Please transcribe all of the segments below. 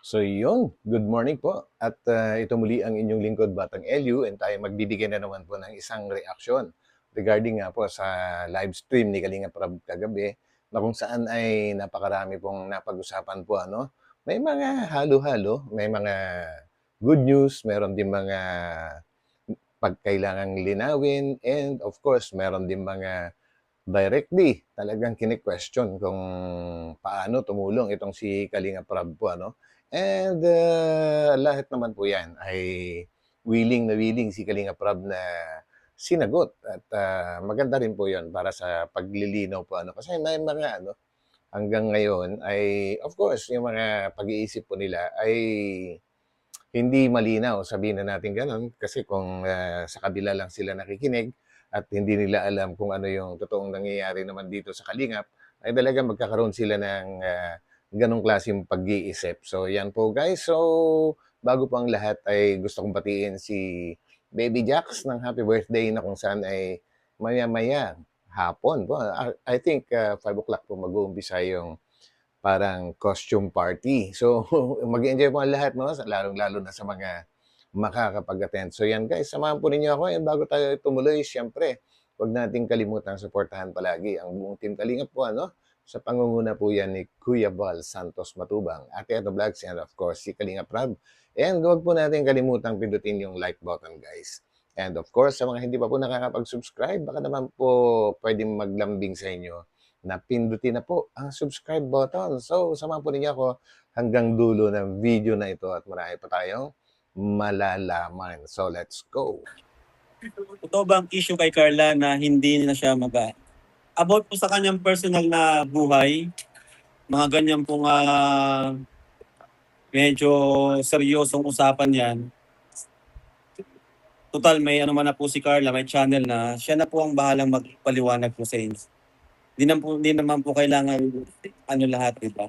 So yun, good morning po. At ito muli ang inyong lingkod Batang Elyu and tayo magbibigay na naman po ng isang reaksyon regarding nga po sa live stream ni Kalinga Prab kagabi na kung saan ay napakarami pong napag-usapan po ano. May mga halo-halo, may mga good news, meron din mga pagkailangang linawin and of course meron din mga directly talagang kine-question kung paano tumulong itong si Kalinga Prab po ano. And lahat naman po 'yan ay willing na willing si Kalinga Prab na sinagot at maganda rin po 'yon para sa paglilinaw po ano. Kasi may mga ano, hanggang ngayon ay of course yung mga pag-iisip po nila ay hindi malinaw, sabihin na natin gano'n. Kasi kung sa kabila lang sila nakikinig at hindi nila alam kung ano yung totoong nangyayari naman dito sa Kalingap, ay talagang magkakaroon sila ng gano'ng klaseng pag-iisip. So yan po guys. So bago po ang lahat ay gusto kong batiin si Baby Jax ng happy birthday na kung saan ay maya-maya hapon po. I think 5 o'clock po mag-uumpisa yung parang costume party. So, mag-enjoy po ang lahat, no? Lalong-lalo na sa mga makakapag-attend. So, yan guys, samahan po ninyo ako. And bago tayo tumuloy, syempre, huwag nating kalimutang suportahan palagi ang buong Team Kalingap po, ano? Sa pangunguna po yan ni Kuya Val Santos Matubang, Ate Ato Vlogs, and of course, si Kalingap Rab. And huwag po natin kalimutang pindutin yung like button, guys. And of course, sa mga hindi pa po nakakapag-subscribe, baka naman po pwedeng maglambing sa inyo na pindutin na po ang subscribe button. So, samahan po ninyo ako hanggang dulo ng video na ito at marami pa tayong malalaman. So, let's go! Totoo ba ang issue kay Carla na hindi na siya about po sa kanyang personal na buhay, mga ganyan pong medyo seryosong usapan yan. Total, may ano man na po si Carla, may channel na, siya na po ang bahalang magpaliwanag po sa inyo. Di naman po kailangan ano lahat, di ba?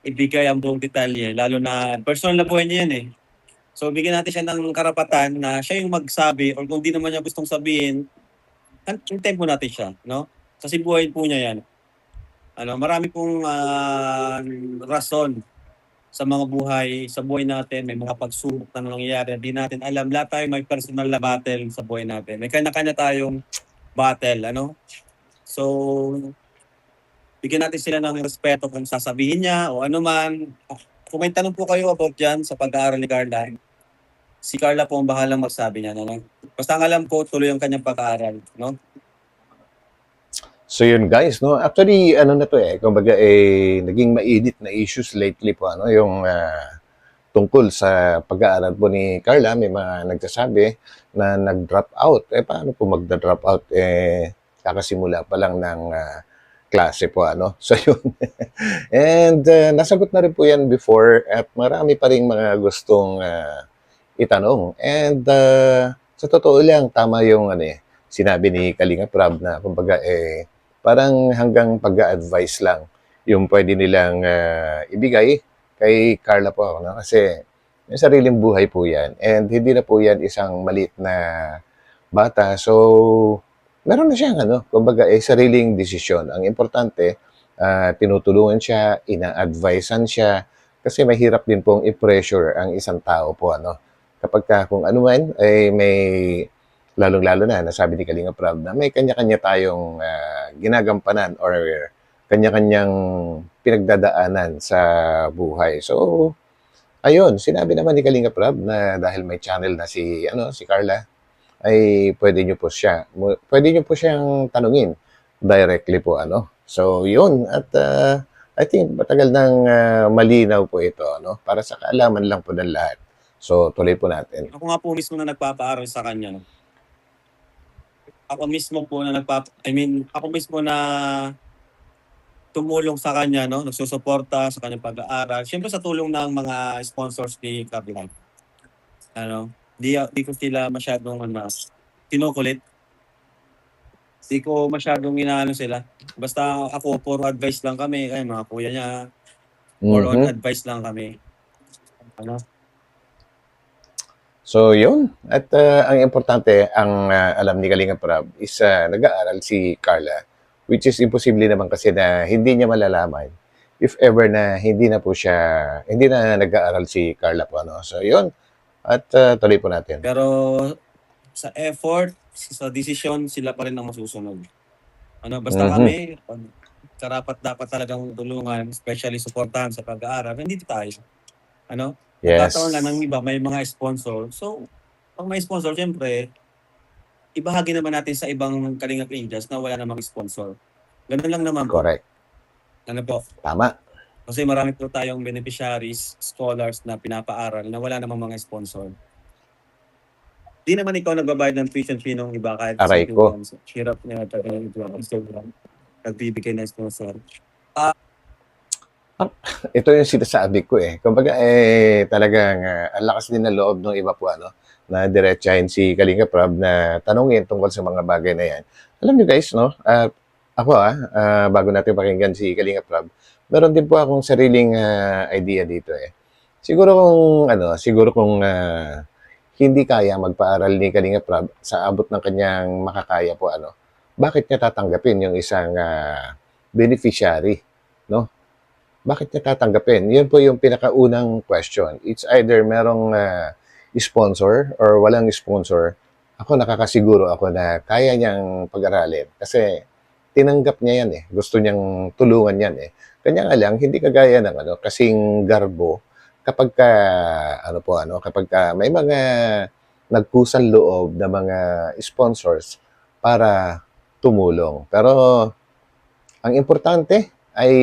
Ibigay ang buong detalye, lalo na personal na buhay niya yan eh. So, bigyan natin siya ng karapatan na siya yung magsabi or kung di naman niya gustong sabihin, hintayin po natin siya, no? Kasi buhay po niya yan. Marami pong rason sa mga buhay, sa buhay natin. May mga pagsubok na nangyayari. Hindi natin alam. Lahat tayo may personal na battle sa buhay natin. May kanya-kanya tayong battle, ano? So, bigyan natin sila ng respeto kung sasabihin niya o ano man. Kung may tanong po kayo about dyan sa pag-aaral ni Carla, si Carla po ang bahalang magsabi niya. No? Basta ang alam ko, tuloy ang kanyang pag-aaral. No? So yun guys, no? Actually, ano na to kumbaga naging mainit na issues lately po, ano, yung tungkol sa pag-aaral po ni Carla. May mga nagsasabi na nag-drop out. Paano po mag-drop out? Kakasimula pa lang ng klase po, ano? So yun. And nasagot na rin po yan before at marami pa rin mga gustong itanong. And sa totoo lang, tama yung sinabi ni Kalinga Prab na kumbaga parang hanggang pag-a-advise lang yung pwede nilang ibigay kay Carla po. No? Kasi may sariling buhay po yan. And hindi na po yan isang maliit na bata. So, meron na siyang kumbaga sariling desisyon. Ang importante, tinutulungan siya, ina-advisean siya, kasi mahirap din pong i-pressure ang isang tao po. Kapag kung ano man, may lalong-lalo na, nasabi ni Kalinga Prab na may kanya-kanya tayong ginagampanan or kanya-kanyang pinagdadaanan sa buhay. So, ayun, sinabi naman ni Kalinga Prab na dahil may channel na si Carla, ay pwede niyo po siyang tanungin directly po, So, yun. At I think matagal nang malinaw po ito, para sa kaalaman lang po ng lahat. So, tuloy po natin. Ako nga po mismo na nagpapaaral sa kanya. No? Ako mismo na tumulong sa kanya, no? Nagsusuporta sa kanyang pag-aaral. Siyempre sa tulong ng mga sponsors ni Carla. Di ko sila masyadong kinukulit. Di ko masyadong inaano sila. Basta ako, puro advice lang kami. Ay, mga kuya niya, puro advice lang kami. So, yun. At ang importante, ang alam ni Kalinga Prab is nag-aaral si Carla, which is imposible naman kasi na hindi niya malalaman if ever na hindi na nag-aaral si Carla po, ano. So, yun. At tuloy po natin. Pero sa effort, sa desisyon, sila pa rin ang masusunod. Basta Mhm. kami, karapat dapat talagang tulungan, especially suportahan sa pag-aaral, nandito tayo. Nagkataon lang ng Yes. iba, may mga sponsor. So, pag may sponsor, syempre, ibahagi naman natin sa ibang Kalingap Angels na wala namang sponsor. Ganun lang naman po. Correct. Po. Tama. Kasi marami po tayong beneficiaries, scholars na pinapaaral na wala namang mga sponsor. Di naman ikaw nagbabayad ng tuition fee ng iba kahit Aray ko. hirap niya Instagram. Nagbibigay ng sponsor. Ito yung sinasabi ko eh. Kumbaga talagang ang lakas din ng loob ng iba po ano na diretsahin si Kalinga Prab na tanungin tungkol sa mga bagay na yan. Alam niyo guys, no? Ako bago natin pakinggan si Kalinga Prab, meron din po akong sariling idea dito eh. Siguro kung hindi kaya magpaaral ni Kalinga Prab sa abot ng kanyang makakaya po ano, bakit niya tatanggapin yung isang beneficiary, no? Bakit niya tatanggapin? Yun po yung pinakaunang question. It's either merong sponsor or walang sponsor. Ako nakakasiguro ako na kaya niyang pag-aralin kasi tinanggap niya yan eh. Gusto niyang tulungan yan eh. Kanya nga lang, hindi kagaya ng kasing garbo kapag kapag may mga nagkusang loob na mga sponsors para tumulong. Pero ang importante ay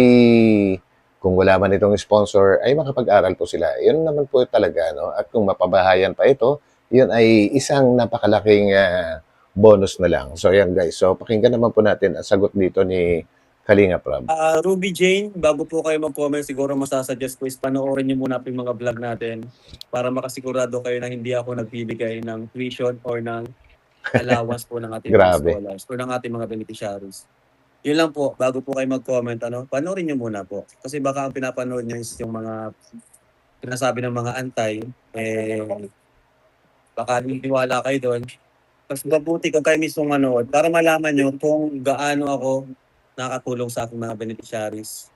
kung wala man itong sponsor, ay makapag-aral po sila. Yun naman po talaga, no? At kung mapabahayan pa ito, yun ay isang napakalaking bonus na lang. So, yan guys. So, pakinggan naman po natin ang sagot dito ni Kalinga Prab. Ruby Jane, bago po kayo mag-comment, siguro masasuggest ko is panoorin niyo muna po yung mga vlog natin para makasigurado kayo na hindi ako nagbibigay ng tuition or ng allowance po ng ating mga Grabe. scholars or ng ating mga beneficiaries. Yun lang po, bago po kayo mag-comment, panoorin niyo muna po. Kasi baka ang pinapanood niyo is yung mga sinasabi ng mga antay, baka niniwala kayo doon. Mas mabuti kung kayo mismo manood para malaman niyo kung gaano ako nakatulong sa aking mga beneficiaries.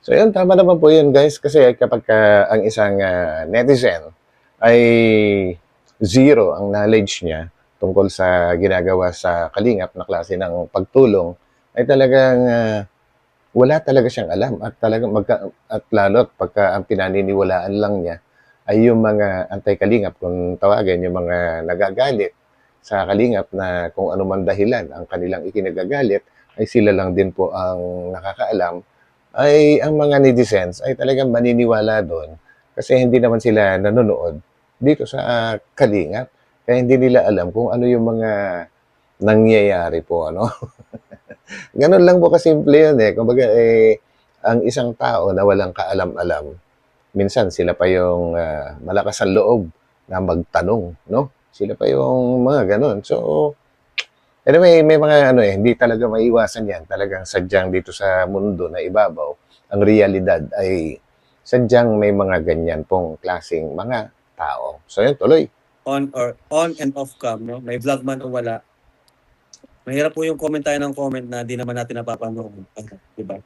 So, yun, tama naman po yun, guys. Kasi kapag ang isang netizen ay zero ang knowledge niya tungkol sa ginagawa sa kalingap na klase ng pagtulong, ay talagang wala talaga siyang alam at talagang at lalo't pagka ang pinaniniwalaan lang niya ay yung mga anti-kalingap kung tawagin, yung mga nagagalit sa kalingap na kung ano man dahilan ang kanilang ikinagagalit ay sila lang din po ang nakakaalam, ay ang mga netizens ay talagang maniniwala doon kasi hindi naman sila nanonood dito sa kalingap. Kaya hindi nila alam kung ano yung mga nangyayari po, ano. Ganun lang po kasimple yun eh. Kumbaga ang isang tao na walang kaalam-alam, minsan sila pa yung malakas ang loob na magtanong, no? Sila pa yung mga ganun. So, anyway, may mga hindi talaga maiwasan yan. Talagang sadyang dito sa mundo na ibabaw, ang realidad ay sadyang may mga ganyan pong klaseng mga tao. So, yun, tuloy. On and off cam, no? May vlog man o wala. Mahirap po yung comment tayo ng comment na di naman natin napapanood. Diba?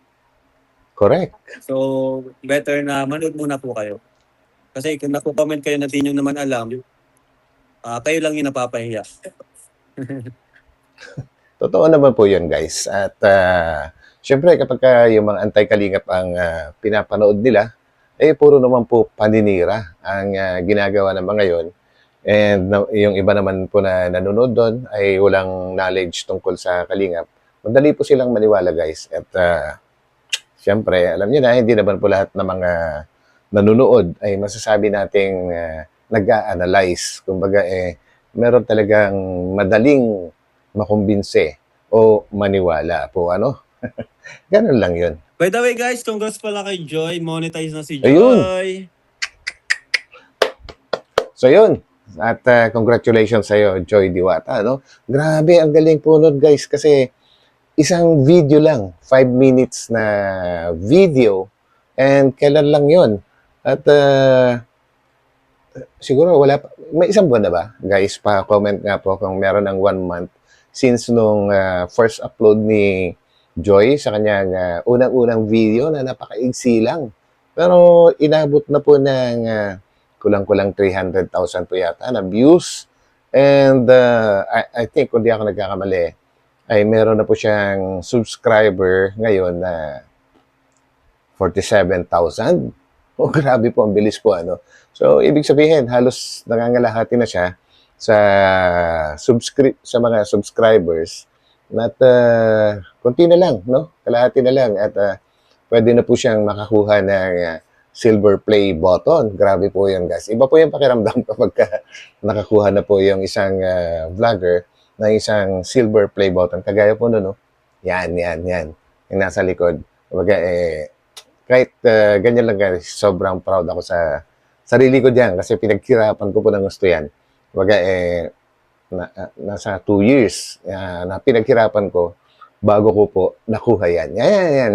Correct. So, better na manood muna po kayo. Kasi kung naku-comment kayo na di nyo naman alam, kayo lang yung napapahiya. Totoo naman po yun, guys. At syempre, kapag yung mga anti-kalingap ang pinapanood nila, puro naman po paninira ang ginagawa ng mga yon. And yung iba naman po na nanonood doon ay walang knowledge tungkol sa kalingap. Madali po silang maniwala, guys. At syempre, alam niyo na, hindi naman po lahat ng mga nanonood ay masasabi nating nag-a-analyze. Kumbaga, meron talagang madaling makumbinse o maniwala po, ano? Ganun lang yun. By the way guys, congrats pala kay Joy. Monetize na si Joy. Ayun. So yun. At congratulations sa'yo, Joy Diwata. No? Grabe, ang galing po nun, guys. Kasi isang video lang, 5 minutes na video. And kailan lang yun? At siguro wala pa. May isang buwan na ba? Guys, pa-comment nga po kung meron ng 1 month since nung first upload ni Joy sa kanyang unang-unang video na napakaigsi lang. Pero inabot na po ng kulang-kulang 300,000 po yata na views. And I think, kung di ako nagkakamali, ay meron na po siyang subscriber ngayon na 47,000. Oh, grabe po, ang bilis po, ano. So, ibig sabihin, halos nangangalahati na siya sa sa mga subscribers at konti na lang, no? Kalahati na lang at pwede na po siyang makakuha ng silver play button. Grabe po yun, guys. Iba po yung pakiramdam kapag nakakuha na po yung isang vlogger ng isang silver play button. Kagaya po no, no? Yan, yan, yan. Yung nasa likod. Kumbaga, kahit ganyan lang, guys, sobrang proud ako sa sarili ko diyan kasi pinaghirapan ko po ng gusto yan. Kumbaga, nasa 2 years na pinaghirapan ko bago ko po nakuha yan. Yan, yan, yan.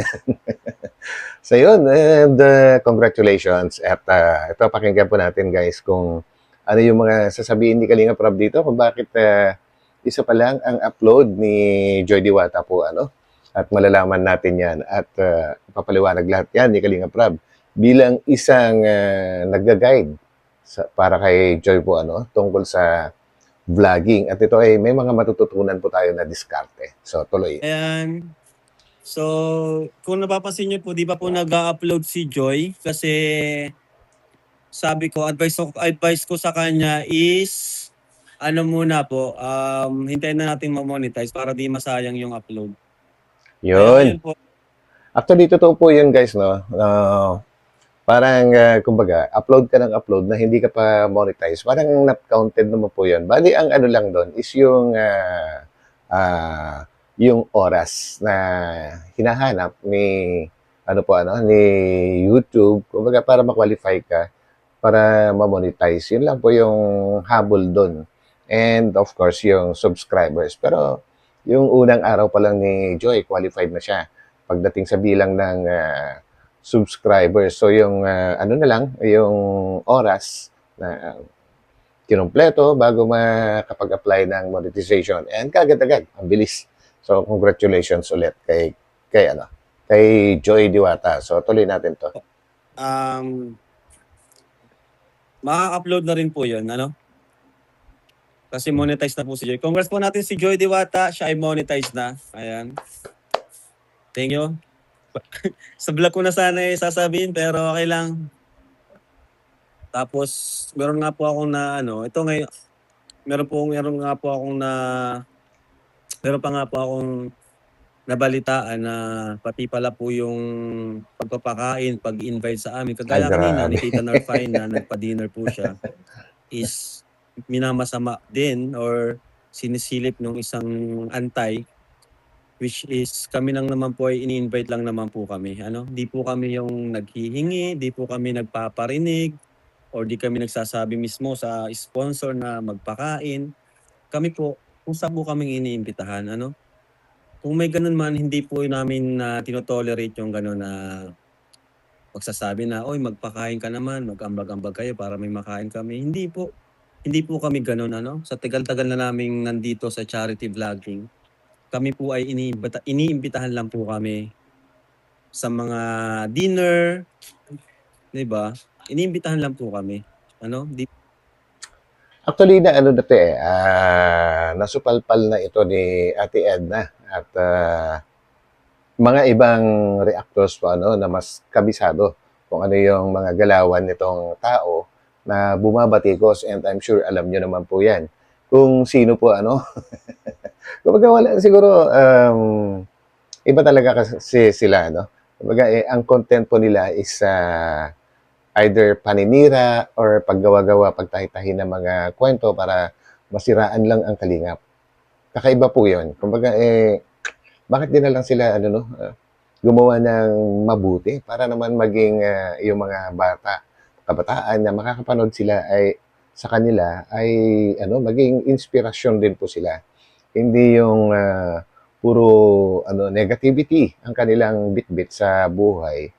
So yun, and congratulations. At ito, pakinggan po natin, guys, kung ano yung mga sasabihin ni Kalinga Prab dito, kung bakit isa pa lang ang upload ni Joy Diwata po, ano. At malalaman natin yan at papaliwanag lahat yan ni Kalinga Prab bilang isang nagga-guide para kay Joy po, ano, tungkol sa vlogging. At ito ay may mga matututunan po tayo na diskarte. So, tuloy. Ayan. So, kung napapansin niyo po, di ba po nag-upload si Joy? Kasi sabi ko, advice ko sa kanya is, ano muna po, hintayin na natin ma-monetize para di masayang yung upload. Kaya Yun. ayun po. Actually, totoo po yun, guys, no? Parang, kumbaga, upload ka ng upload na hindi ka pa monetize. Parang not counted naman po yun. Bali, ang ano lang doon is yung oras na hinahanap ni ano po ano ni YouTube, kumbaga para ma-qualify ka para ma-monetize. Yun lang po yung habol doon. And of course, yung subscribers. Pero yung unang araw pa lang ni Joy, qualified na siya pagdating sa bilang ng subscribers. So yung ano na lang, yung oras na kinumpleto bago makapag-apply ng monetization. And kagad-agad, ang bilis. So congratulations ulit kay Joy Diwata. So tuloy natin to. Maka-upload na rin po yun, ano? Kasi monetize na po si Joy. Congrats po natin si Joy Diwata. Siya ay monetize na. Ayan. Thank you. Sa vlog ko na sana sasabihin, pero okay lang. Tapos, meron nga po akong na, ito ngayon, meron pa nga po akong nabalitaan na pati pala po yung pagpapakain, pag-invite sa amin. Kagaya kanina ni Grabe. Tita Narfine na nagpa-dinner po siya is minamasama din or sinisilip ng isang antay, which is kami lang naman po ay ini-invite lang naman po kami. Di po kami yung naghihingi, di po kami nagpaparinig, or di kami nagsasabi mismo sa sponsor na magpakain. Kami po, kung saan po kaming iniimbitahan, Kung may ganun man, hindi po namin tinotolerate yung ganun na pagsasabi na, oy, magpakain ka naman, mag-ambag-ambag kayo para may makain kami. Hindi po. Hindi po kami ganun, Sa tagal-tagal na naming nandito sa charity vlogging, kami po ay iniimbitahan lang po kami sa mga dinner, 'di ba? Iniimbitahan lang po kami. Di Actually, na ano na 'to, nasupalpal na ito ni Ate Edna at mga ibang reactors po ano, na mas kabisado kung ano yung mga galawan nitong tao na bumabatikos, and I'm sure alam niyo naman po 'yan kung sino po ano. Kumbaga wala siguro, iba talaga kasi sila, no? Kumbaga, ang content po nila is either paninira or paggawa-gawa, pagtahi-tahi ng mga kwento para masiraan lang ang kalingap. Kakaiba po yun. Kumbaga, bakit din na lang sila, gumawa ng mabuti para naman maging yung mga kabataan na makakapanood sila ay sa kanila ay maging inspirasyon din po sila. Hindi yung puro negativity ang kanilang bitbit sa buhay.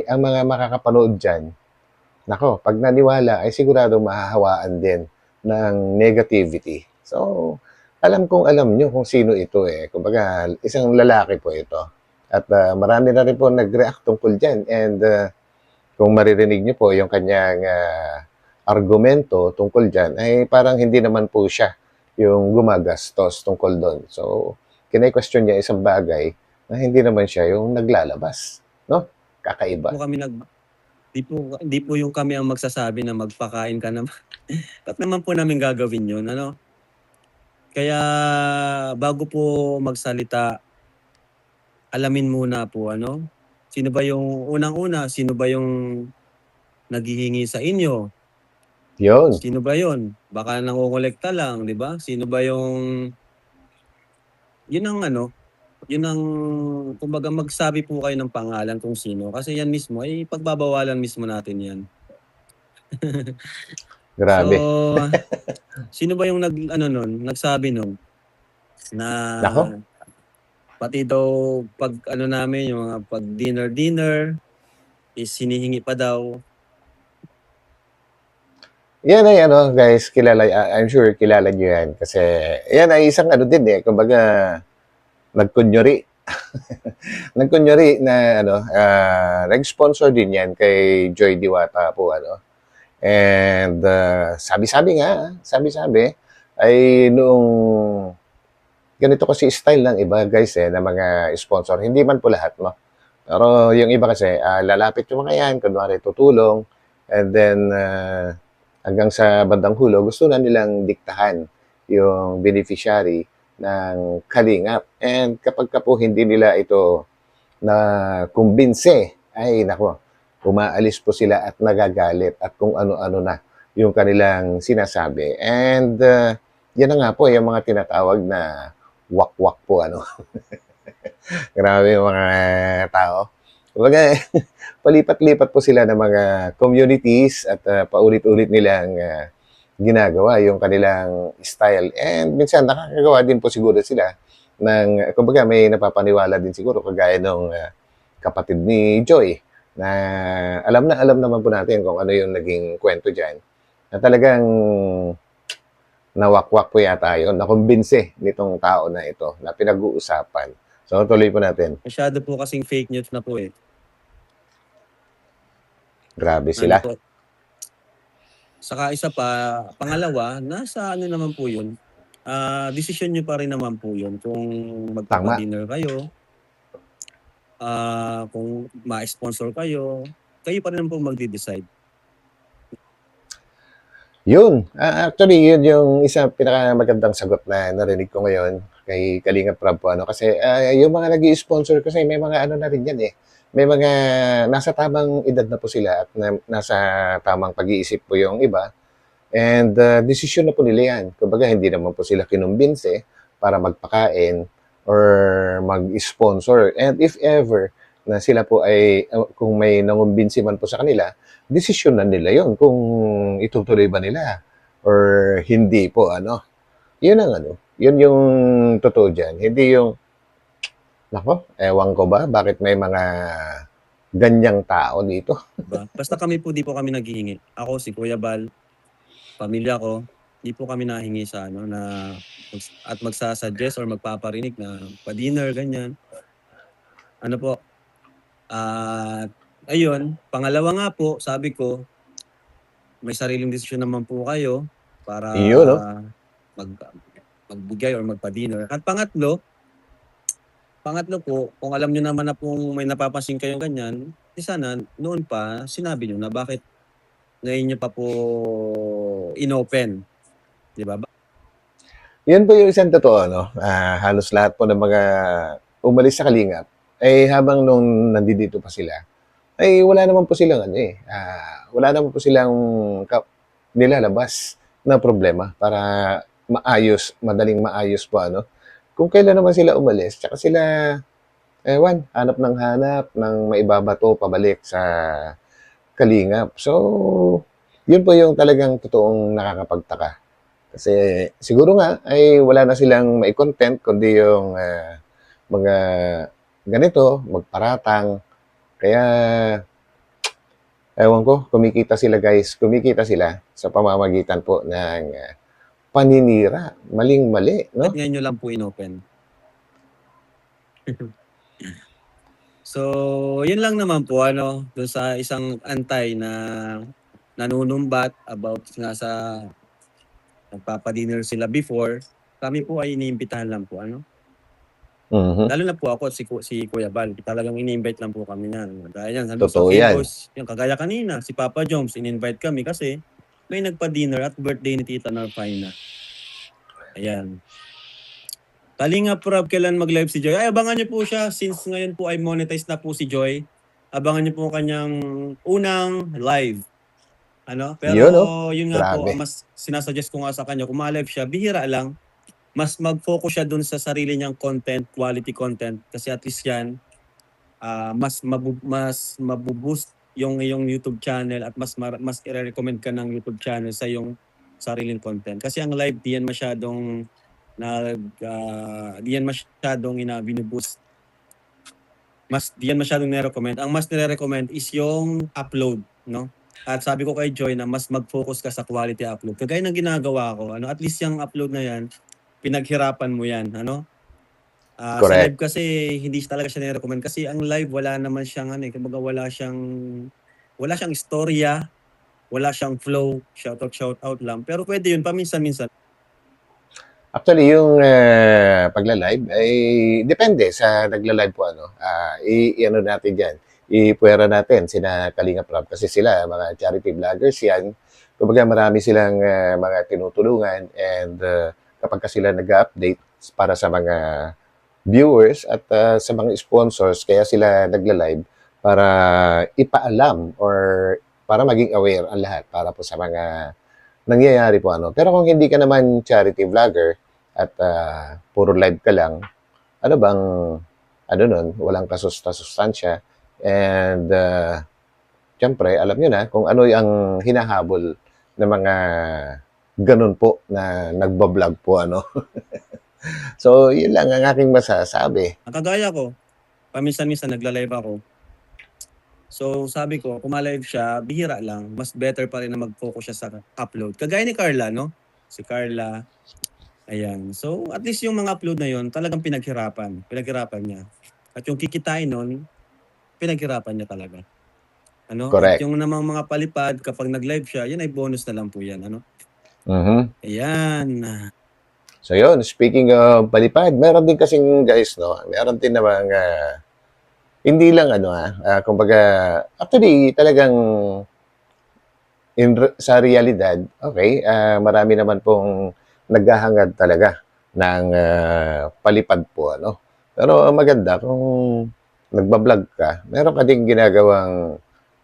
Ang mga makakapanood dyan, nako, pag naniwala ay sigurado mahahawaan din ng negativity. So, alam kong alam niyo kung sino ito, eh. Kumbaga isang lalaki po ito at, marami na rin po nag-react tungkol diyan and, kung maririnig niyo po yung kanyang, argumento tungkol diyan ay parang hindi naman po siya yung gumagastos tungkol do'n. So, kine-question niya isang bagay na hindi naman siya yung naglalabas, 'no? Kakaiba. Po kami hindi po yung kami ang magsasabi na magpakain ka naman. Ba't naman po namin gagawin yun, ano? Kaya bago po magsalita, alamin muna po ano, sino ba yung unang-una, sino ba yung naghihingi sa inyo? 'Yun, Sino ba yun? Baka nangongolekta lang, 'di ba? Sino ba yung yun ang ano, yun ang kumbaga magsabi po kayo ng pangalan kung sino kasi yan mismo ay pagbabawalan mismo natin yan. grabe. So, sino ba yung nag-ano nun, nagsabi nun na Naku, pati daw 'pag ano namin, yung mga 'pag dinner is hinihingi pa daw. 'yan ay ano guys, kilala, I'm sure kilala niyo 'yan kasi 'yan ay isang ano din, eh, kumbaga nagkunyari. Nagkunyari na ano, nag-sponsor din 'yan kay Joy Diwata po ano. And, sabi-sabi nga, sabi-sabi ay noong ganito kasi style ng iba guys, eh, ng mga sponsor. Hindi man po lahat 'no, pero yung iba kasi, lalapit yung mga 'yan, kunwari tutulong and then, hanggang sa bandang hulo gusto na nilang diktahan yung beneficiary ng kalingap. And kapagka po hindi nila ito nakumbinsi, ay naku, umaalis po sila at nagagalit at kung ano-ano na yung kanilang sinasabi. And, yan na nga po yung mga tinatawag na wakwak po ano. Grabe yung mga tao. Kumbaga, palipat-lipat po sila ng mga communities at, paulit-ulit nilang, ginagawa yung kanilang style. And minsan nakakagawa din po siguro sila ng kumbaga may napapaniwala din siguro kagaya nung, kapatid ni Joy na alam naman po natin kung ano yung naging kwento diyan, na talagang nawakwak po yata yun, nakumbinsi nitong tao na ito na pinag-uusapan. So, tuloy po natin. Masyado po kasing fake news na po, eh. Grabe Ano sila. po, saka isa pa, pangalawa, nasa ano naman po yun, desisyon niyo pa rin naman po yun kung Tama. magpapa-dinner kayo, kung ma-sponsor kayo, kayo pa rin naman po magde-decide. Yun, actually yun yung isang pinakamagandang sagot na narinig ko ngayon kay Kalingap Prab po ano, kasi, yung mga nag-i-sponsor kasi may mga ano na rin yan, eh, may mga nasa tamang edad na po sila at nasa tamang pag-iisip po yung iba and, desisyon na po nila yan. Kumbaga hindi naman po sila kinumbinsi para magpakain or mag-sponsor and if ever na sila po ay, kung may nangumbinsi man po sa kanila, desisyon na nila yon kung itutuloy ba nila or hindi po ano. Yun ang ano, yun yung totoo diyan. Hindi yung, naku, ewan ko ba bakit may mga ganyang tao dito. Diba? Basta kami po, di po kami naghihingi. Ako, si Kuya Bal, pamilya ko, di po kami nahingi sa ano na at magsasuggest or magpaparinig na pa-dinner, ganyan. Ano po, at ayun, pangalawa nga po, sabi ko, may sariling desisyon naman po kayo para Yun, no? mag magbigay or magpa-dinner. At pangatlo po, kung alam niyo naman na kung may napapansin kayong ganyan, di sana noon pa sinabi niyo na bakit ngayon niyo pa po inopen, 'di ba? Yun po yung isang totoo, no? Halos lahat po ng mga umalis sa Kalingap, eh habang nung nandito pa sila, ay wala naman po silang ano eh, wala naman po silang nilalabas na problema para maayos, madaling maayos po ano. Kung kailan naman sila umalis, tsaka sila, ewan, hanap ng maibabato pabalik sa Kalingap. So, yun po yung talagang totoong nakakapagtaka. Kasi siguro nga ay wala na silang mai-content kundi yung mga ganito, magparatang. Kaya ewan ko, kumikita sila guys, kumikita sila sa pamamagitan po ng paninira. Maling-mali, Ba't no? ngayon nyo lang po inopen? So, yun lang naman po, doon sa isang antay na nanunumbat about nga sa nagpapadinner sila before. Kami po ay iniimbitahan lang po, Mhm. Lalo na po ako, si Kuya Bal, talagang ini-invite lang po kami niyan. Gaya niyan, sa Totoo yan. K-Boys, yung kagaya kanina, si Papa Joms, in-invite kami kasi may nagpa-dinner at birthday ni Tita Narfaina. Ayan. Kalingap Rob, kailan mag-live si Joy? Ay, abangan niyo po siya since ngayon po ay monetize na po si Joy. Abangan niyo po kanyang unang live. Pero Yun, oh. yun nga po, Grabe. mas sinasuggest ko nga sa kanya, kung ma-live siya, bihira lang. Mas mag-focus siya dun sa sarili niyang content, quality content. Kasi at least yan, mas mabuboost yung iyong YouTube channel at mas i-recommend ka ng YouTube channel sa iyong sariling content. Kasi ang live di yan masyadong binuboost. Di yan masyadong nire-recommend. Ang mas nire-recommend is yung upload, no? At sabi ko kay Joy na mas mag-focus ka sa quality upload. Kagaya ng ginagawa ko, at least yung upload na yan, pinaghirapan mo yan, sa Correct. live kasi hindi talaga siya nire-recommend kasi ang live wala naman siyang kumbaga wala siyang istorya, wala siyang flow, shoutout lang. Pero pwede yun paminsan-minsan. Actually, yung pagla-live ay depende sa nagla-live po ano. I-ano natin diyan, ipuwera natin sina Kalingap Rob kasi sila mga charity vloggers 'yan. Kumbaga marami silang mga tinutulungan and kapagka sila nag-a-update para sa mga viewers at sa mga sponsors kaya sila nagla-live para ipaalam or para maging aware ang lahat para po sa mga nangyayari po ano. Pero kung hindi ka naman charity vlogger at puro live ka lang, ano bang ano nun, walang kasustansya and siyempre alam nyo na kung ano ang hinahabol ng mga ganun po na nagbablog po ano. So, yun lang ang aking masasabi. Ang kagaya ko, paminsan-minsan nagla-live ako. So sabi ko, kung ma-live siya, bihira lang. Mas better pa rin na mag-focus siya sa upload. Kagaya ni Carla, no? Si Carla, ayan. So at least yung mga upload na yon talagang pinaghirapan. Pinaghirapan niya. At yung kikitain nun, pinaghirapan niya talaga. At Correct. yung namang mga palipad, kapag nag-live siya, yan ay bonus na lang po yan, Mhm. Ayan. So yun, speaking of palipad, meron din kasing guys, no? Meron din namang hindi lang ano kumbaga actually talagang sa realidad, okay, marami naman pong naghahangad talaga ng palipad po ano. Pero ang maganda kung nagba-vlog ka, meron ka ding ginagawang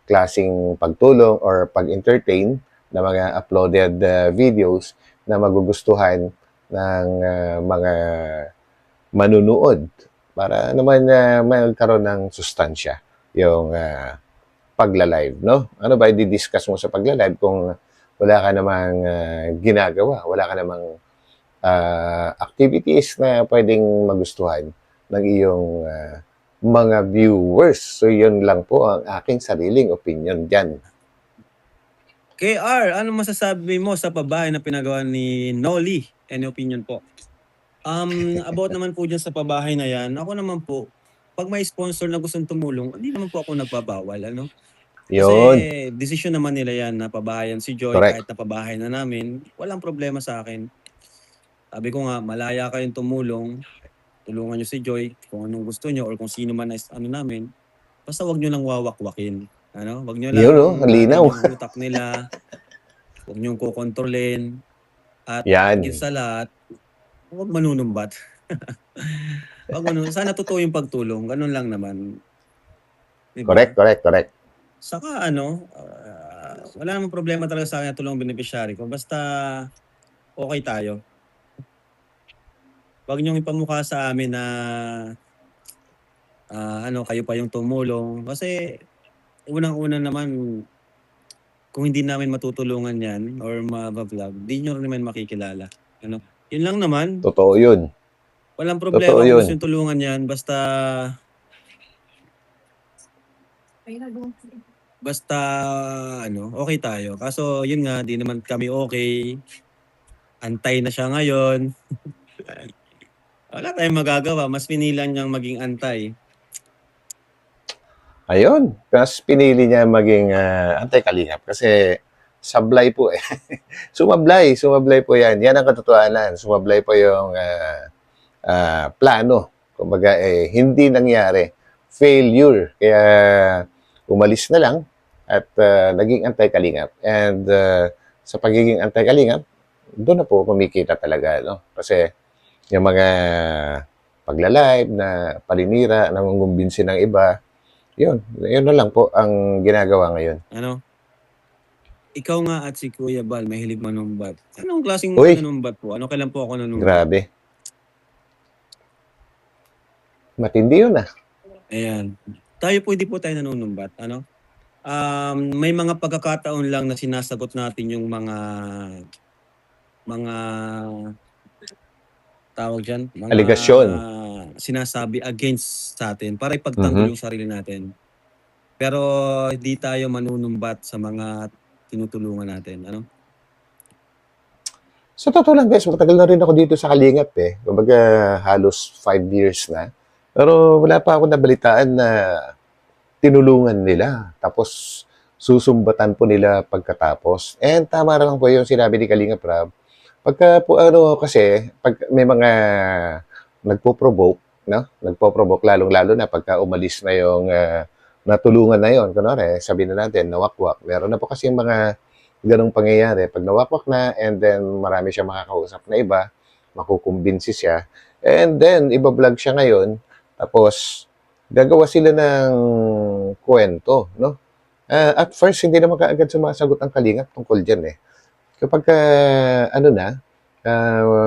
klaseng pagtulong or pag-entertain na mga uploaded videos na magugustuhan ng mga manunood para naman magkaroon ng sustansya yung pagla-live, no? Ano ba i-discuss mo sa pagla-live kung wala ka namang ginagawa, wala ka namang activities na pwedeng magustuhan ng iyong mga viewers. So, yun lang po ang aking sariling opinion dyan. KR, ano masasabi mo sa pabahay na pinagawa ni Noli? Any opinion po? About naman po dyan sa pabahay na yan, ako naman po, pag may sponsor na gustong tumulong, hindi naman po ako nagbabawal, Kasi Yun, desisyon naman nila yan na pabahayan si Joy, kahit correct. na pabahay na namin, walang problema sa akin. Sabi ko nga, malaya kayong tumulong, tulungan nyo si Joy kung anong gusto nyo or kung sino man na namin, basta wag nyo lang wawakwakin. Wag nyo Yun, lang oh, unahin linaw. yung utak nila, wag nyo kokontrolin, at higit Yan. sa lahat, huwag manunumbat. Sana totoo yung pagtulong, ganun lang naman. Diba? Correct, correct, correct. Saka wala namang problema talaga sa akin na tulong ang beneficiary ko. Basta okay tayo. Huwag niyong ipamukha sa amin na kayo pa yung tumulong. Kasi unang-una naman, kung hindi namin matutulungan yan or ma-vlog, di nyo rin naman makikilala. Yun lang naman. Totoo yun. Walang Totoo problema kung gusto yun. yung tulungan yan. Basta okay tayo. Kaso yun nga, di naman kami okay. antay na siya ngayon. Wala tayong magagawa, mas pinili niyang maging antay. Ayun, mas pinili niya maging, anti-kalingap kasi sablay po, eh. Sumablay po 'yan. 'Yan ang katotohanan, sumablay po yung, plano. Kumbaga, eh, hindi nangyari. Failure. Kaya umalis na lang at, naging anti-kalingap and, sa pagiging anti-kalingap, do'n na po kumikita talaga, 'no? Kasi yung mga pagla-live na paninira, nangungumbinsi ng iba, yun na lang po ang ginagawa ngayon. Ano? Ikaw nga at si Kuya Bal mahilig manumbat. Anong klaseng Uy, panunumbat po? Ano kailan po ako nanumbat? grabe. Matindi yun ah. Ayan. Tayo po hindi po tayo nanunumbat. Ano? May mga pagkakataon lang na sinasagot natin yung mga tawag dyan, mga Aligasyon. sinasabi against sa atin para ipagtanggol yung sarili natin. Pero hindi tayo manunumbat sa mga tinutulungan natin. Ano? Sa totoo lang guys, matagal na rin ako dito sa Kalingap eh. Kumbaga halos 5 years na. Pero wala pa ako nabalitaan na tinulungan nila. Tapos susumbatan po nila pagkatapos. And tama lang po yung sinabi ni Kalingap Rab. Pagka po ano kasi, pag may mga nagpo-provoke, no? Nagpo-provoke lalong-lalo na pagka umalis na yung natulungan na yon. Kunwari, sabihin na natin, nawakwak. Meron na po kasi yung mga ganong pangyayari. Pag nawakwak na and then marami siya makakausap na iba, makukumbinsi siya, and then iba-vlog siya ngayon, tapos gagawa sila ng kwento, no? At first, hindi naman kaagad sumasagot ang kalingap tungkol dyan eh. Kapag ano na,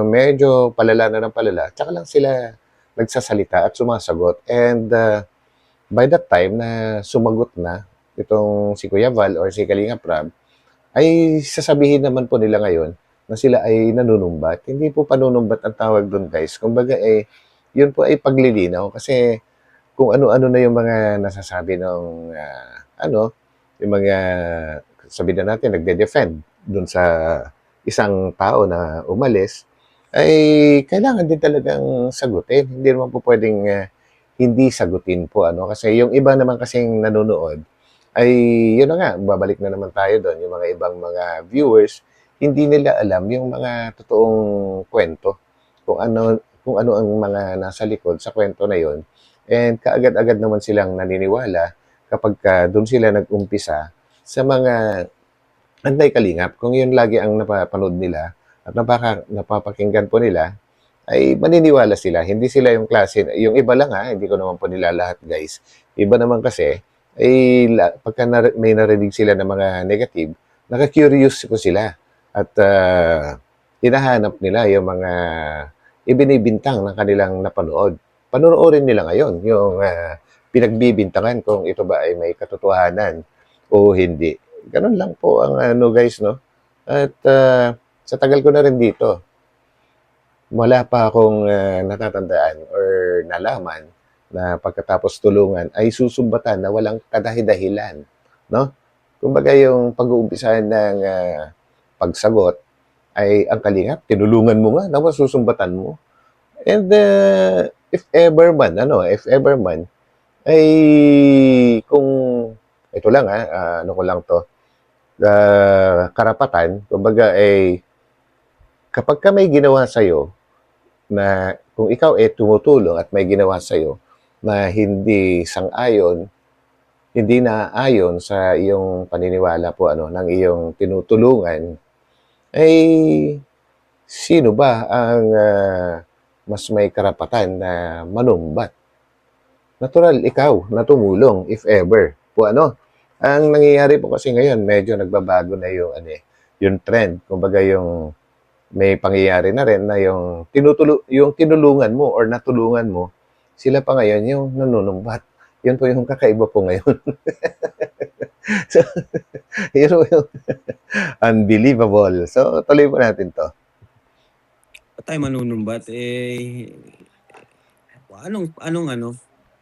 medyo palala na ng palala, tsaka lang sila nagsasalita at sumasagot. And by that time na sumagot na itong si Kuya Val or si Kalinga Prab, ay sasabihin naman po nila ngayon na sila ay nanunumbat. Hindi po panunumbat ang tawag doon guys. Kumbaga eh, yun po ay paglilinaw kasi kung ano-ano na yung mga nasasabi ng yung mga sabihin na natin nagde-defend doon sa isang tao na umalis, ay kailangan din talagang sagutin. Hindi naman po pwedeng hindi sagutin po kasi yung iba naman kasing nanonood ay yun na nga, babalik na naman tayo doon, yung mga ibang mga viewers, hindi nila alam yung mga totoong kwento, kung ano ang mga nasa likod sa kwento na yon. And kaagad-agad naman silang naniniwala kapag doon sila nag-umpisa sa mga anti-kalingap. Kung yun lagi ang napapanood nila at napapakinggan po nila, ay maniniwala sila. Hindi sila yung klase, yung iba lang hindi ko naman po nila lahat guys. Iba naman kasi, ay pagka may narinig sila ng mga negative, naka-curious po sila. At hinahanap nila yung mga ibinibintang ng kanilang napanood. Panonoorin nila ngayon yung pinagbibintangan kung ito ba ay may katotohanan o hindi. Ganun lang po ang guys, no? At sa tagal ko na rin dito, wala pa akong natatandaan or nalaman na pagkatapos tulungan ay susumbatan na walang kadahi-dahilan, no? Kumbaga yung pag-uumpisahan ng pagsagot ay ang kalingap, tinulungan mo nga, naman susumbatan mo. And if ever man, ay kung ito lang ano ko lang to, karapatan, kumbaga ay kapag ka may ginawa sa'yo na kung ikaw tumutulong at may ginawa sa'yo na hindi sang-ayon, hindi naayon sa iyong paniniwala po ng iyong tinutulungan, ay sino ba ang mas may karapatan na manumbat? Natural, ikaw na tumulong if ever po Ang nangyayari po kasi ngayon, medyo nagbabago na yung trend. Kumbaga yung may pangyayari na rin na yung tinulungan mo or natulungan mo, sila pa ngayon yung nanunumbat. Yun po yung kakaiba po ngayon. So, yun po yung unbelievable. So, tuloy po natin to. Ba't tayo manunumbat?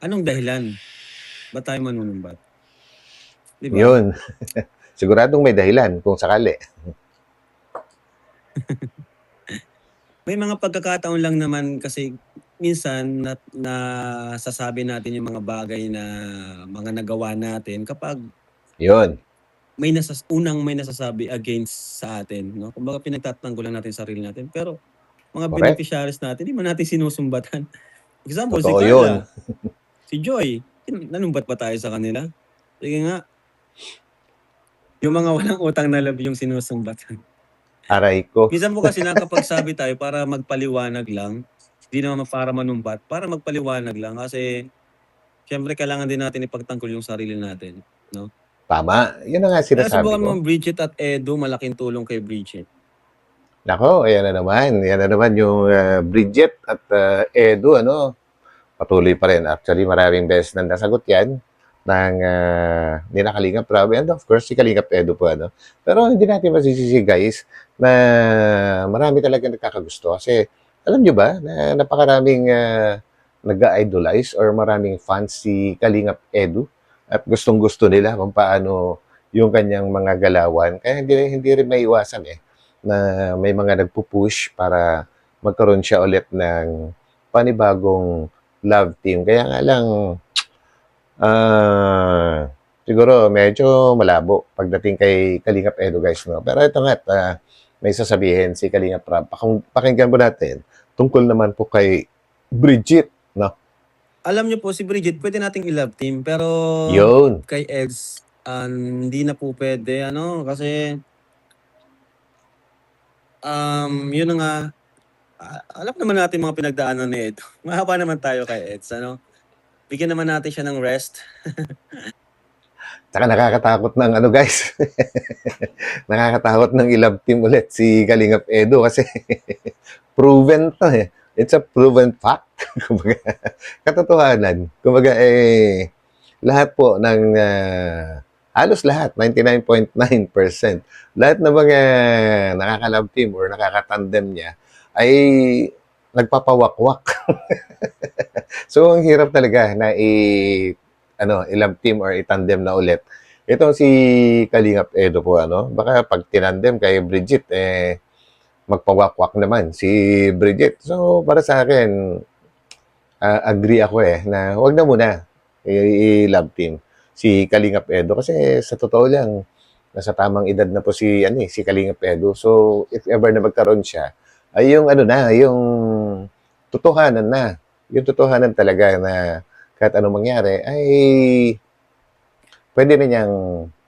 Anong dahilan? Ba't tayo manunumbat? Diba? Yun. Siguradong may dahilan kung sakali. May mga pagkakataon lang naman kasi minsan nasasabi natin yung mga bagay na mga nagawa natin kapag Yun, may nasasabi against sa atin, 'no? Kumbaga pinagtatanggol lang natin sarili natin. Pero mga correct. beneficiaries natin, 'di man natin sinusumbatan. Example, si Totoo yun. Carla, si Joy, nanumbat ba tayo sa kanila? Sige nga, yung mga walang utang na loob yung sinusumbatan. Aray ko. Minsan po kasi nakakapagsabi tayo para magpaliwanag lang, hindi naman para manumbat, para magpaliwanag lang kasi siyempre kailangan din natin ipagtanggol yung sarili natin, 'no? Tama. Yun na nga Kaya sinasabi subukan ko. mo Bridget at Edu, malaking tulong kay Bridget. Nako, ayan na naman. Yan na naman yung Bridget at Edu, ano. Patuloy pa rin. Actually, maraming beses na nasagot yan ng ni na Kalingap Rob and of course si Kalingap Edu po, ano. Pero hindi natin masisisi guys na marami talaga nagkakagusto kasi alam nyo ba na napakaraming nag-idolize or maraming fans si Kalingap Edu at gustong-gusto nila kung paano yung kanyang mga galawan. Kaya hindi rin maiwasan na may mga nagpupush para magkaroon siya ulit ng panibagong love team. Kaya nga lang, siguro medyo malabo pagdating kay Kalingap Edo guys, no? Pero ito nga, may sasabihin si Kalingap Rob. Pakinggan po natin tungkol naman po kay Bridget, no? Alam niyo po si Bridget puwede nating i-love team pero Yun. kay Eds, hindi na po puwede ano kasi, yun na nga, alam naman natin mga pinagdaanan ni Ed. Mahaba naman tayo kay Eds ano. Bigyan naman natin siya ng rest. Tsaka nakakatakot ng ano guys, nakakatakot ng i-love team ulit si Kalingap Edo kasi proven to eh. It's a proven fact. Kumbaga, katotohanan. Kumbaga, lahat po ng, halos lahat, 99.9%, lahat ng mga nakaka-love team or nakaka-tandem niya ay nagpapawakwak. So, ang hirap talaga na i-love team or i-tandem na ulit. Itong si Kalingap Edo po, ano, baka pag tinandem kay Bridget, magpawakwak naman si Bridget. So, para sa akin, agree ako na wag na muna i-love team si Kalingap Edo kasi sa totoo lang nasa tamang edad na po si Kalingap Edo. So if ever na magkaroon siya ay yung ano na, yung totohanan na. Yung totohanan talaga na kahit anong mangyari ay pwede na niyang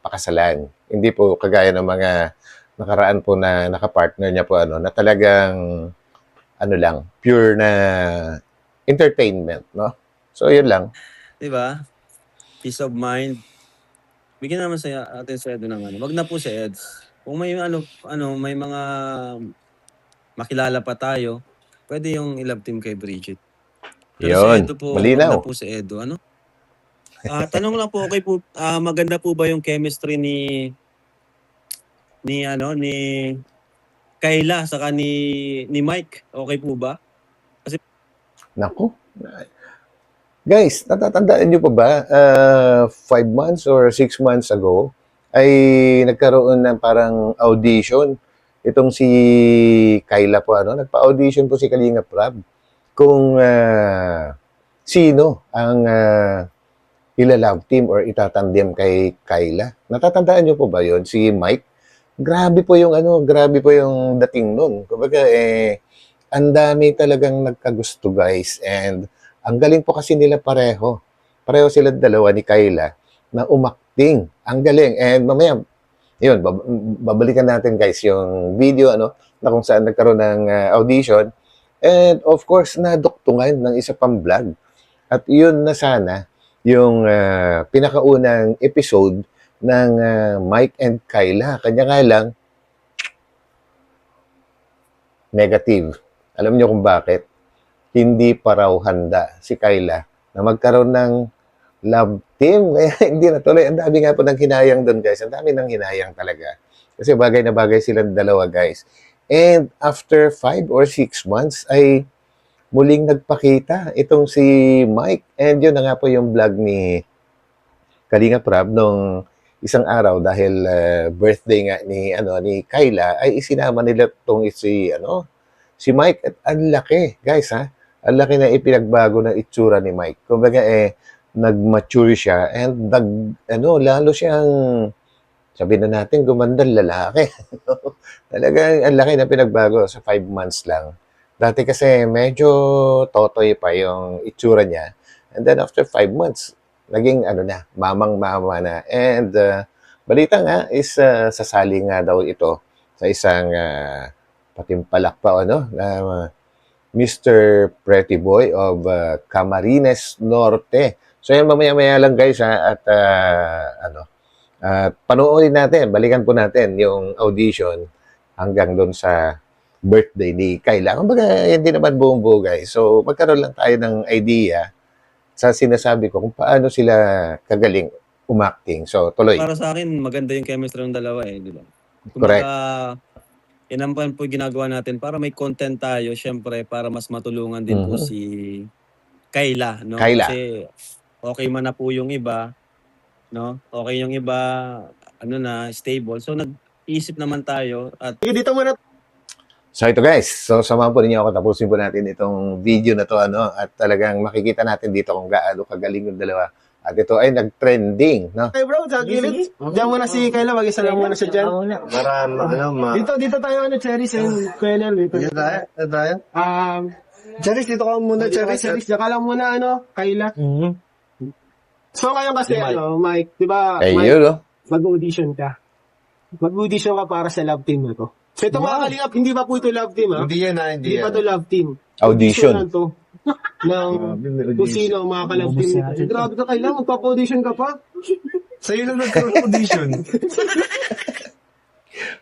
pakasalan. Hindi po kagaya ng mga nakaraan po na nakapartner niya po ano na talagang ano lang, pure na entertainment, no? So, yun lang. 'Di ba? Peace of mind. Bigyan naman natin si Edu ng ano, wag na po si Eds. Kung may may mga makilala pa tayo, puwede yung i-love team kay Bridget. Pero si Yun, Edu po, wag na malinaw. po si Edu ano. Tanong lang po, okey po, maganda po ba yung chemistry ni Kayla saka ni Mike, okey po ba? Naku. Guys, natatandaan niyo pa ba, 5 months or 6 months ago, ay nagkaroon ng parang audition. Itong si Kyla po, ano, nagpa-audition po si Kalingap Rab kung sino ang ila-love team or itatandem kay Kyla. Natatandaan niyo po ba yon si Mike? Grabe po yung dating nun. Kumbaga, ang dami talagang nagkagusto guys and ang galing po kasi nila pareho. Pareho sila dalawa ni Kyla na umakting. Ang galing. And mamaya, yun, babalikan natin guys yung video ano, na kung saan nagkaroon ng audition. And of course, naduktungan ng isa pang vlog. At yun na sana yung pinakaunang episode ng Mike and Kyla. Kanya nga lang, negative. Alam niyo kung bakit? Hindi pa raw handa si Kyla na magkaroon ng love team. Kaya hindi na tuloy. Ang dami nga po ng hinayang doon, guys. Ang dami ng hinayang talaga. Kasi bagay na bagay silang dalawa, guys. And after 5 or 6 months ay muling nagpakita itong si Mike. And yun na nga po yung vlog ni Kalinga Prab nung isang araw dahil birthday nga ni Kyla ay isinama nila tong si si Mike at ang laki, guys ha. Ang laki na ipinagbago ng itsura ni Mike. Kumbaga nag-mature siya and lalo siyang sabihin na natin gumandang lalaki. Talagang ang laki na pinagbago sa 5 months lang. Dati kasi medyo totoy pa yung itsura niya. And then after 5 months, naging mamang-mama na. And balita nga is sasali nga daw ito sa isang patimpalak pa Mr. Pretty Boy of Camarines Norte. So yan mamaya-maya lang guys at panoorin natin, balikan po natin yung audition hanggang doon sa birthday ni Kayla. Kumbaga, hindi naman buong buo guys. So magkaroon lang tayo ng idea sa sinasabi ko kung paano sila kagaling umacting. So tuloy. Para sa akin, maganda yung chemistry ng dalawa di ba? Correct. Yan ang po ginagawa natin para may content tayo, syempre, para mas matulungan din po si Kayla, no? Kayla. Kasi okay man na po yung iba, no? Okay yung iba, stable. So nag-isip naman tayo at Dito muna. So ito guys, so samahan po ninyo ako, tapusin po natin itong video na to at talagang makikita natin dito kung gaano kagaling yung dalawa. At ito ay nag-trending, no? Hey bro, sa gilid. Diyan muna si Kayla, mag-isa lang muna siya dyan. Para Dito tayo Cherries and Kayla. Dito tayo. Cherries, dito ka muna, Cherries. Diyan ka lang muna, Kayla. So ngayon kasi, Mike, di ba, Ayun, no? mag-audition ka. Mag-audition ka para sa love team na to. So ito mga kalingap, hindi pa po ito love team, ha? Hindi yan Hindi pa to love team. Audition. lang to. Kung sino ang mga ka-love team nito. Grabe ka, Kayla, magpapa-audition ka pa. Sa'yo lang nagkaroon audition.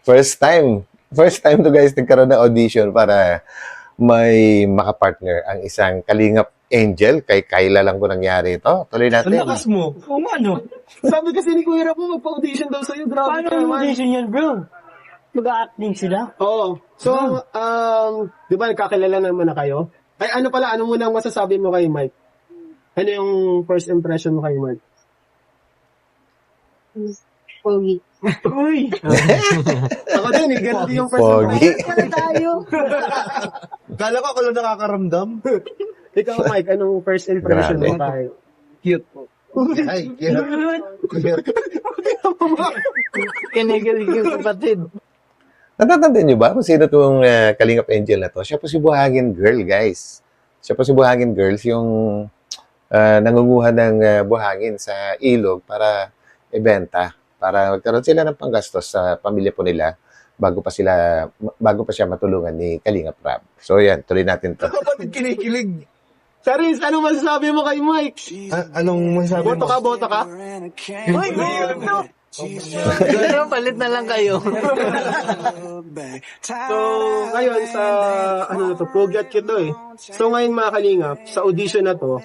First time to guys nagkaroon ng audition para may makapartner ang isang kalingap angel. Kay Kayla lang po nangyari ito. Tuloy Ang natin. lakas mo. Oo nga, no? Sabi kasi ni Kuya Rapo, magpa-audition daw sa'yo. Grabe Paano ka yung naman. audition yan, bro? Mag-a-acting sila? Oo. So, di ba nagkakilala naman na kayo? Ay, ano muna ang masasabi mo kay Mike? Ano yung first impression mo kay Mike? Pogi. Uy! Ako din, ganun din yung first Pogi. Ano tayo? Kala ko ako lang nakakaramdam. Ikaw, Mike, anong first impression mo Grabe. kay... Cute po. Ay, cute. Kinikilig yung kapatid. Natatandaan niyo ba kung sino itong kalingap angel na to? Siya po si Buhangin Girl, guys. Siya po si Buhangin Girls, yung nangunguha ng buhangin sa ilog para ibenta. Para magkaroon sila ng panggastos sa pamilya po nila bago pa siya matulungan ni Kalingap Rab. So yan, tuloy natin to. Kapatid kinikilig. Charis, ano masasabi mo kay Mike? Anong masabi mo? Boto ka? Uy, no! Pero palit na lang kayo. So, ngayon sa, Pogi at Cute So, ngayon mga kalingap, sa audition na to,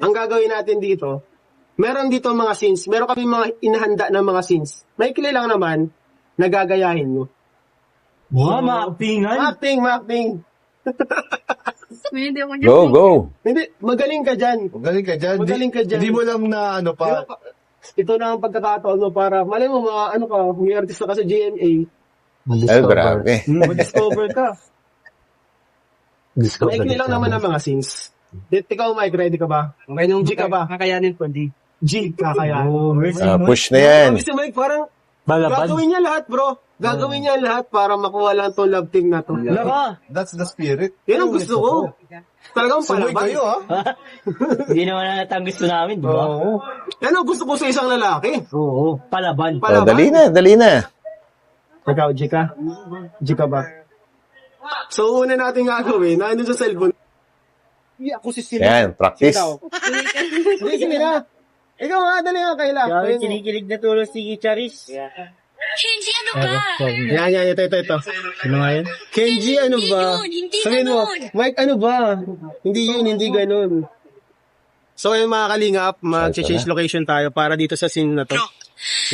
ang gagawin natin dito, meron dito mga scenes, meron kami mga inahanda na mga scenes. May lang naman, nagagayahin nyo. Wow, ma-actingan. Acting. Hindi ako niya. Go! Hindi, magaling ka dyan. Magaling ka dyan. Magaling ka dyan. Hindi mo lang na pa. Ito na ang pagkakataon mo para, malay mo may artista ka sa GMA, Ay, grabe. ma-discover ka. Maikli lang naman ang mga scenes. Ikaw, Mike, ready ka ba? Okay nung G ka ba? kakayanin ko, di. G, kakayanin. Push na yan. Sabi si Mike, parang Balabad. gagawin niya lahat, bro. Gagawin niya lahat para makuha lang tong love team na to. Laka! That's the spirit. Yan ang gusto ko. Talagang Sabay palaban. kayo, ha? Hindi naman natin ang gusto namin, di ba? Oo. Yan ang gusto ko sa isang lalaki. Oo. Palaban. Oh, dali na. Ikaw, G ka? G ka ba? So, una natin gagawin, na sa cellphone. Ako si Sila. Yan, practice. Hindi, sige na. Ikaw nga, dali nga, Kayla. Grabe, kinikilig na tulos si Charis. Kenji, ano ba? Yan, ito. Ano nga yun? Kenji, ano ba? Hindi Sabihin mo, ganon. Mike, ano ba? Hindi ganun. So, yung mga kalingap, mag-change location tayo para dito sa scene na to.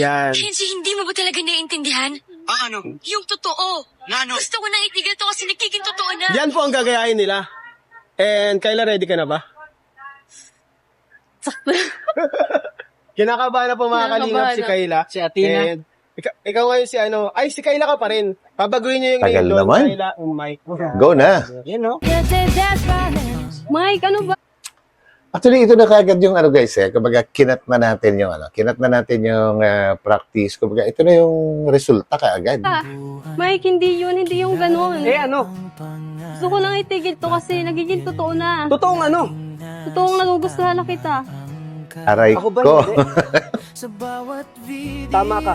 Yan. Kenji, hindi mo ba talaga naiintindihan? ano? Yung totoo. Ano? Gusto ko nang itigil to kasi nagiging totoo na. Yan po ang gagayahin nila. And, Kayla, ready ka na ba? Kinakabahan na po mga kalingap si Kayla. Si Athena. And, ikaw ngayon si si Kayla ka pa rin. Pabaguhin niyo yung Tagal name doon. naman. Kayla, Mike. Go na. Yan, no? Mike, ano ba? Actually, ito na kaagad yung ano guys kumbaga kinat na natin yung practice. Kumbaga, ito na yung resulta kaagad. Mike, hindi yung ganun. Ano? Gusto ko nang itigil to kasi nagiging totoo na. Totoong ano? Totoong nagugustuhan na kita. Aray Ako ba ko. hindi? Tama ka.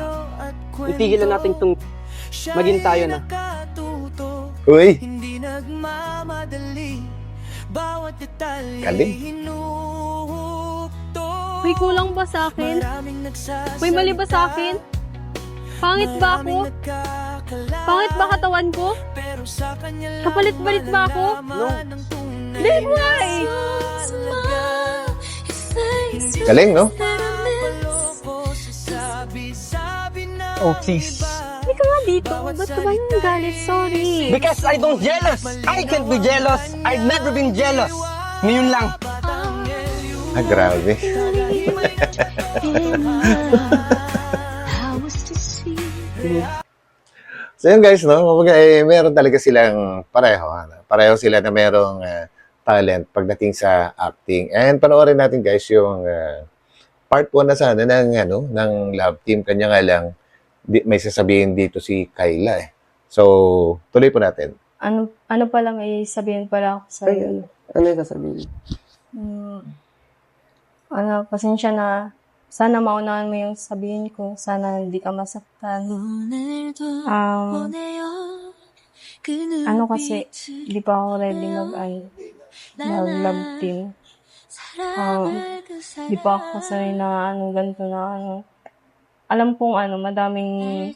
Itigilan natin itong maging tayo na. Uy. Galing. May kulang ba sa akin? May mali ba sa akin? Pangit ba ako? Pangit ba katawan ko? Kapalit-balit ba ako? No. Hindi mo nga eh. Galing, no? Oh, please. Hindi ka nga dito. Ba't ka ba nang galit? Sorry. Because I don't jealous. I can't be jealous. I've never been jealous. Ngayon lang. Grabe. So yun guys, no? Kumbaga, meron talaga silang pareho. Pareho sila na merong talent pagdating sa acting. And panoorin natin guys yung part 1 na sana ng Love Team. Kanya nga lang, may sasabihin dito si Kayla eh. So, tuloy po natin. Ano pala may sabihin pala ako sa'yo. Ano yung sasabihin? Pasensya na. Sana maunahan mo yung sabihin ko. Sana hindi ka masaktan. Kasi, di pa ako ready mag-love team. Di pa ako sanay na ganito na Alam kong madaming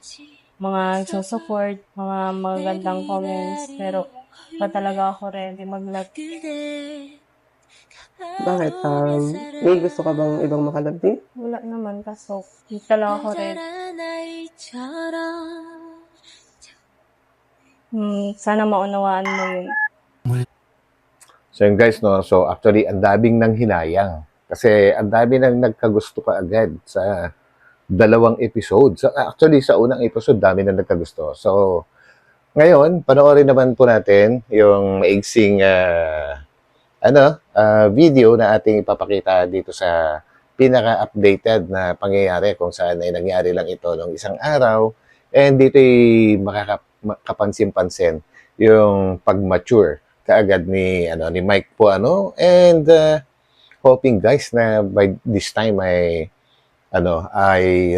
mga nagsusupport, mga magagandang comments, pero pa talaga ako ready mag-love team. Bakit? May gusto ka bang ibang makalab din? Wala naman, kaso hindi talaga ako ready. Sana maunawaan mo yun. So yun guys, no? So actually, ang daming nang hinayang. Kasi ang dami nang nagkagusto ka agad sa 2 episode. So actually, sa unang episode, dami nang nagkagusto. So, ngayon, panoorin naman po natin yung maigsing video na ating ipapakita dito sa pinaka-updated na pangyayari kung saan ay nangyari lang ito nung isang araw. And dito'y makakapansin-pansin yung pag-mature kaagad ni Mike po and hoping guys na by this time ay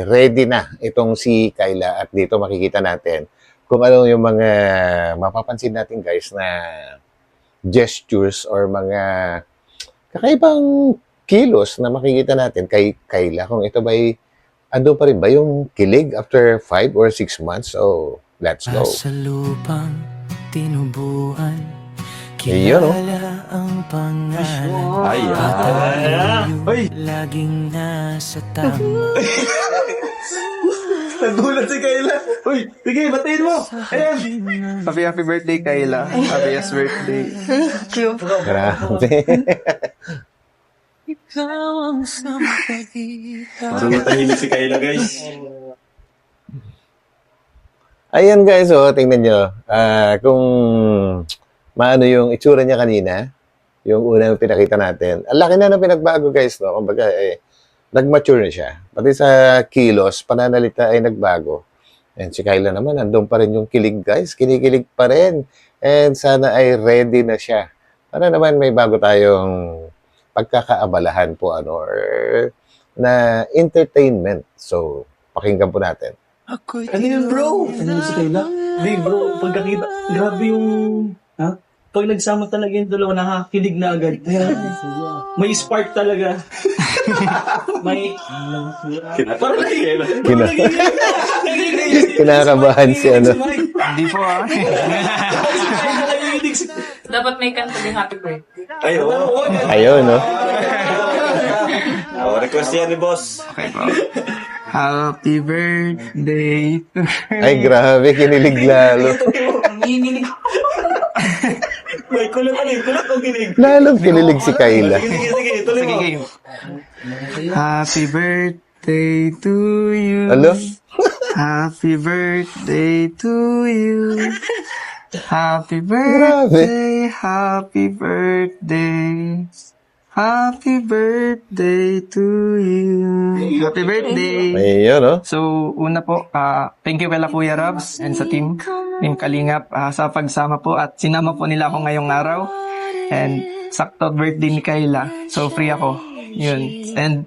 ready na itong si Kayla at dito makikita natin kung ano yung mga mapapansin natin guys na gestures or mga kakaibang kilos na makikita natin kay Kayla kung ito ba'y ando pa rin ba yung kilig after 5 or 6 months. So, let's go. Sa lupang tinubuan, Iyon, oh. kilala ang pangalan. Ay, laging nasa tama. Nagulat si Kayla. Uy, sige, batiin mo. Ayan. Happy birthday, Kayla. Happiest birthday. Grabe. Ikaw ang sampagitan. Parang matahimik si Kayla, guys. Ayan guys, tingnan nyo. Kung maano yung itsura niya kanina, yung unang pinakita natin. Ang laki na ng pinagbago guys, no? Kumbaga, nag-mature na siya. Pati sa kilos, pananalita ay nagbago. And si Kayla naman, andun pa rin yung kilig guys. Kinikilig pa rin. And sana ay ready na siya. Para naman may bago tayong pagkakaabalahan po or na entertainment. So, pakinggan po natin. Ano yun, bro? Ano si Kayla? Hindi, bro. Pagkakita, grabe yung... Pag nagsama talaga yung dalawa, nakakilig na agad. May spark talaga. May... Parang Kinakabahan si Hindi po Dapat may kanta din happy birthday. Ayun, no? Request yan ni boss. Okay po. Happy birthday. Ay, grabe. Kinilig lalo. May kulat ang kinig. Lalong kinilig si Kayla. Sige, tuloy mo. Happy birthday to you. Alo? Happy birthday to you. Happy Grabe. happy birthday. Happy birthday to you. Happy birthday. Ayun, no? So, una po, thank you kala Kuya Robs and sa team Kalingap sa pagsama po at sinama po nila ako ngayong araw. And sakto birthday ni Kayla. So, free ako. Yun. And,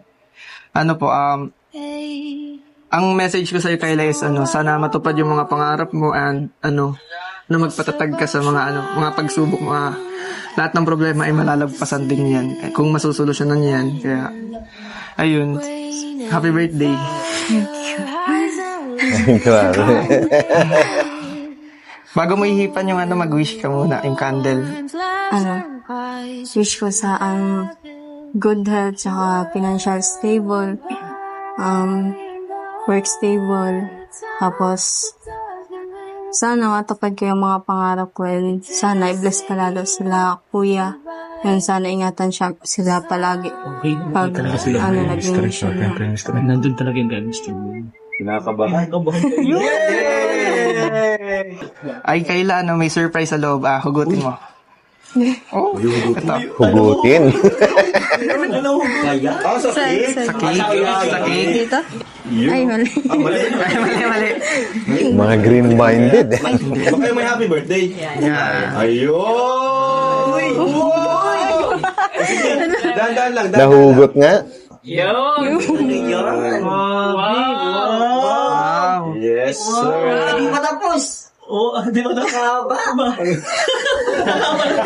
ang message ko sa'yo, Kayla, is sana matupad yung mga pangarap mo and na magpatatag ka sa mga pagsubok mo. Lahat ng problema ay malalagpasan din yan. Kung masusolusyonan yan. Kaya, ayun. Happy birthday. Grabe. Bago mo ihipan yung mag-wish ka muna, yung candle. Wish ko sa good health, tsaka financial stable, work stable, tapos sana matupad ko yung mga pangarap ko and sana i-bless ka lalo sila kuya. Yun, sana ingatan sila palagi. Okay, Pag talaga sila. naging Nandun talaga yung chemistry mo. Kinakabahan. Ay, Kayla, may surprise sa loob. Hugutin mo. Oh, ito. Hugutin. Sa Cake. dito? Ay, mali. Mali. Mga green-minded. Baka may happy birthday. Yeah. Ayun! Dahan-dahan lang. Nahugot nga. Wow. Yes, sir. Di ba nakahaba?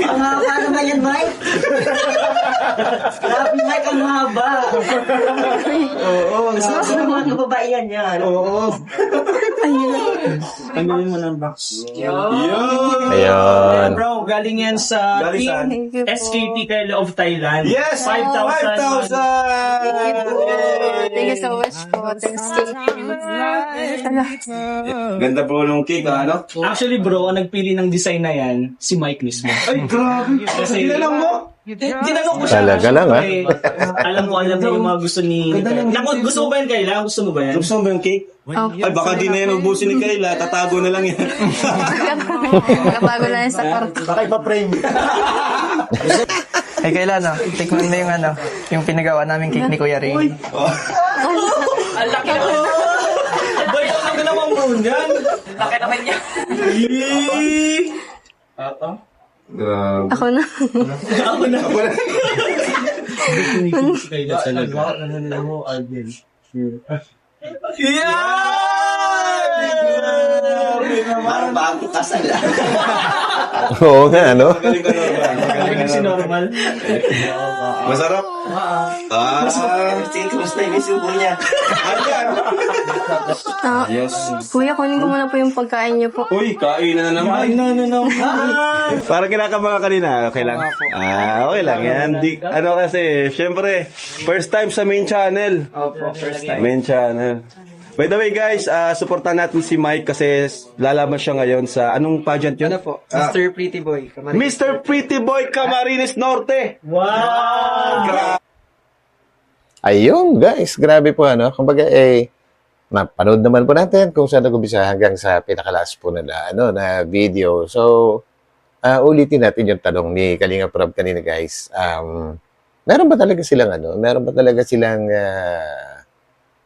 Ang haba naman yan, Mike. Grabe, Mike, ang haba. Oo, ang Sino mga kababaihan yan? Oo. Tanggalin mo ng box. Ayun. Bro, galing yan sa Galing saan? Team SKT Kayla of Thailand. Yes! 5,000. 5,000! Thank you so much po. Thanks, Ganda po nung cake, ano? Actually bro, ang nagpili ng design na yan, si Mike mismo. Ay, grabe! Kasi, Tinanong mo? tinanong ko siya. Talaga lang, ha? Eh, alam ko niya yung mga gusto ni... Naku, gusto mo ba yan, Kayla? Gusto mo ba yan? Gusto mo ba yung cake? Ay, baka di na yan ubusin ni Kayla. Tatago na lang yan. Nakabago na yan sa kwarto. Baka ipa-frame. Ay, Kayla, tikman mo yung pinagawa namin cake ni Kuya Ray. Ang laki naman. Boy, ang laki naman mo yan. Ang laki naman niya. Ako na. Ako na. Kayla talaga. Parang bago kasal. Oo nga, no? Magaling ka naman. Magaling si normal. Masarap? Kumusta yung subo niya? Yes. Kuya, kunin ko muna po yung pagkain niyo po. Uy, kain na naman. No. Parang kinakabahan kanina. Okay lang? Okay lang yan. Kasi, syempre, first time sa main channel. Opo, first time. Main channel. By the way guys, supportan natin si Mike kasi lalaban siya ngayon sa anong pageant yun? Po? Mr. Pretty Boy. Mr. Pretty Boy Camarines Norte. Wow! Ayun, guys. Grabe po, Kumbaga, napanood naman po natin kung saan nag-umpisa hanggang sa pinakalas po na video. So, ulitin natin yung tanong ni Kalinga Prab kanina, guys. Meron ba talaga silang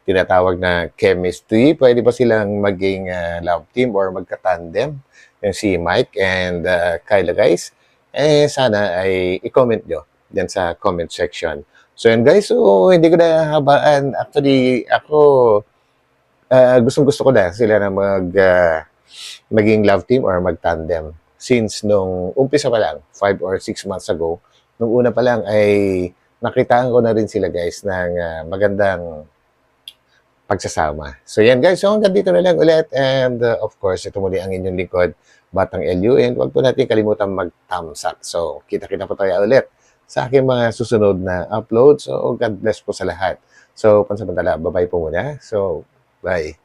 tinatawag na chemistry? Pwede ba silang maging love team or magka-tandem? Yung si Mike and Kayla, guys. Sana ay i-comment nyo dyan sa comment section. So, yan guys. So, hindi ko na habaan. Actually, ako, gustong-gusto ko na sila na maging love team or mag-tandem. Since nung umpisa pa lang, 5 or 6 months ago, nung una pa lang ay nakitaan ko na rin sila, guys, ng magandang pagsasama. So yan guys, so hanggang dito na lang ulit and of course, ito muli ang inyong lingkod, Batang LU, and huwag po natin kalimutan mag-thumbs up. So kita-kita po tayo ulit sa aking mga susunod na upload. So God bless po sa lahat. So pansamantala, bye-bye po muna. So bye.